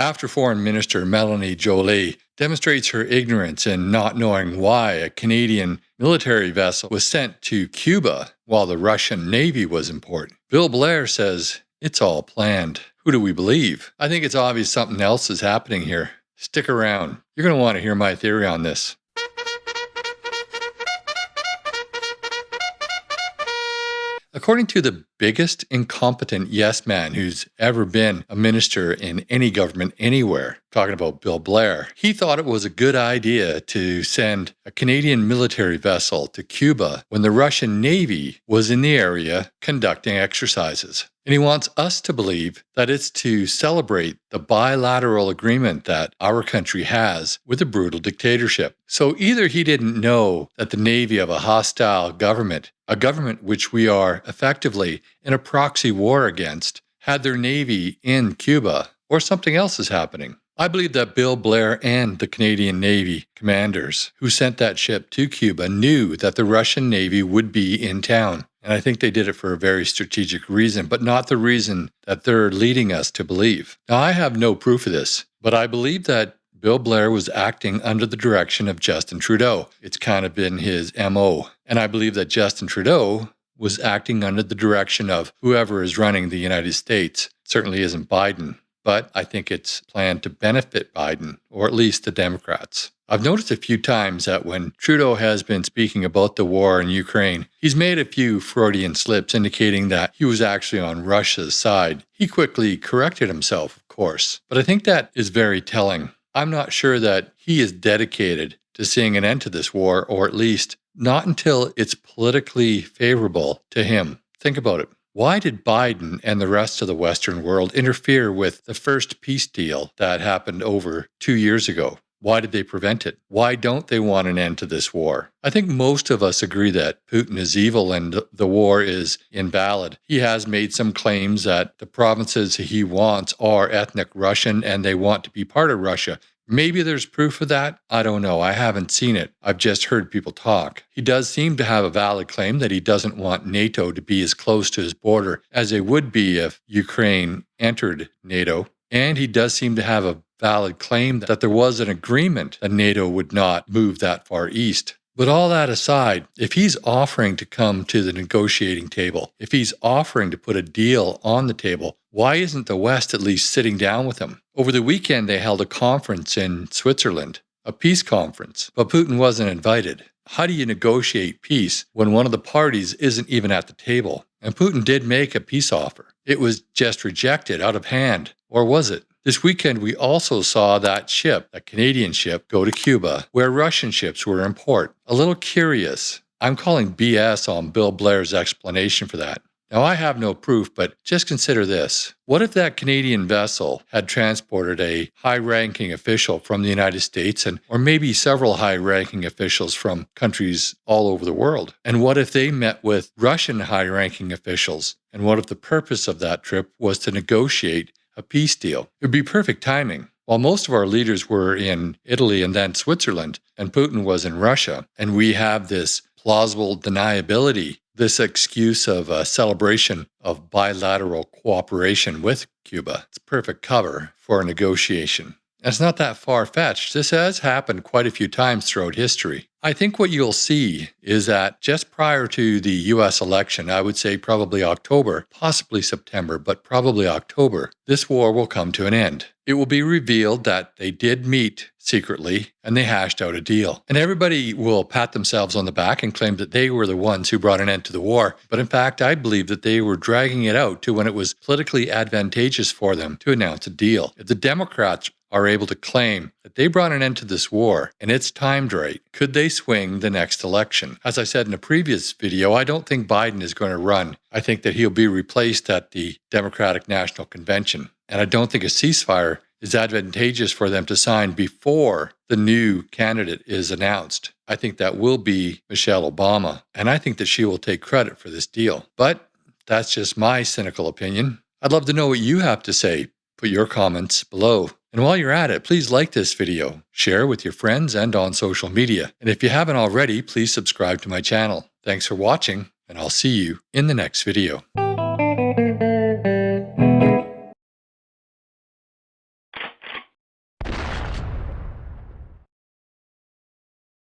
after Foreign Minister Melanie Joly demonstrates her ignorance in not knowing why a Canadian military vessel was sent to Cuba while the Russian Navy was in port. Bill Blair says it's all planned. Who do we believe? I think it's obvious something else is happening here. Stick around. You're going to want to hear my theory on this. According to the biggest incompetent yes man who's ever been a minister in any government anywhere, talking about Bill Blair, he thought it was a good idea to send a Canadian military vessel to Cuba when the Russian Navy was in the area conducting exercises. And he wants us to believe that it's to celebrate the bilateral agreement that our country has with a brutal dictatorship. So either he didn't know that the Navy of a hostile government, a government which we are effectively in a proxy war against, had their Navy in Cuba, or something else is happening. I believe that Bill Blair and the Canadian Navy commanders who sent that ship to Cuba knew that the Russian Navy would be in town. And I think they did it for a very strategic reason, but not the reason that they're leading us to believe. Now, I have no proof of this, but I believe that Bill Blair was acting under the direction of Justin Trudeau. It's kind of been his MO. And I believe that Justin Trudeau was acting under the direction of whoever is running the United States. It certainly isn't Biden, but I think it's planned to benefit Biden, or at least the Democrats. I've noticed a few times that when Trudeau has been speaking about the war in Ukraine, he's made a few Freudian slips indicating that he was actually on Russia's side. He quickly corrected himself, of course, but I think that is very telling. I'm not sure that he is dedicated to seeing an end to this war, or at least not until it's politically favorable to him. Think about it. Why did Biden and the rest of the Western world interfere with the first peace deal that happened over 2 years ago? Why did they prevent it? Why don't they want an end to this war? I think most of us agree that Putin is evil and the war is invalid. He has made some claims that the provinces he wants are ethnic Russian and they want to be part of Russia. Maybe there's proof of that. I don't know. I haven't seen it. I've just heard people talk. He does seem to have a valid claim that he doesn't want NATO to be as close to his border as they would be if Ukraine entered NATO. And he does seem to have a valid claim that there was an agreement that NATO would not move that far east. But all that aside, if he's offering to come to the negotiating table, if he's offering to put a deal on the table, why isn't the West at least sitting down with him? Over the weekend, they held a conference in Switzerland, a peace conference, but Putin wasn't invited. How do you negotiate peace when one of the parties isn't even at the table? And Putin did make a peace offer. It was just rejected out of hand. Or was it? This weekend, we also saw that ship, that Canadian ship, go to Cuba, where Russian ships were in port. A little curious. I'm calling BS on Bill Blair's explanation for that. Now, I have no proof, but just consider this. What if that Canadian vessel had transported a high-ranking official from the United States or maybe several high-ranking officials from countries all over the world? And what if they met with Russian high-ranking officials? And what if the purpose of that trip was to negotiate a peace deal? It would be perfect timing. While most of our leaders were in Italy and then Switzerland, and Putin was in Russia, and we have this plausible deniability, this excuse of a celebration of bilateral cooperation with Cuba. It's perfect cover for a negotiation. And it's not that far-fetched. This has happened quite a few times throughout history. I think what you'll see is that just prior to the U.S. election, I would say probably October, possibly September, but probably October, this war will come to an end. It will be revealed that they did meet secretly and they hashed out a deal. And everybody will pat themselves on the back and claim that they were the ones who brought an end to the war. But in fact, I believe that they were dragging it out to when it was politically advantageous for them to announce a deal. If the Democrats are able to claim that they brought an end to this war and it's timed right, could they swing the next election? As I said in a previous video, I don't think Biden is going to run. I think that he'll be replaced at the Democratic National Convention. And I don't think a ceasefire is advantageous for them to sign before the new candidate is announced. I think that will be Michelle Obama, and I think that she will take credit for this deal. But that's just my cynical opinion. I'd love to know what you have to say. Put your comments below. And while you're at it, please like this video, share with your friends and on social media. And if you haven't already, please subscribe to my channel. Thanks for watching, and I'll see you in the next video.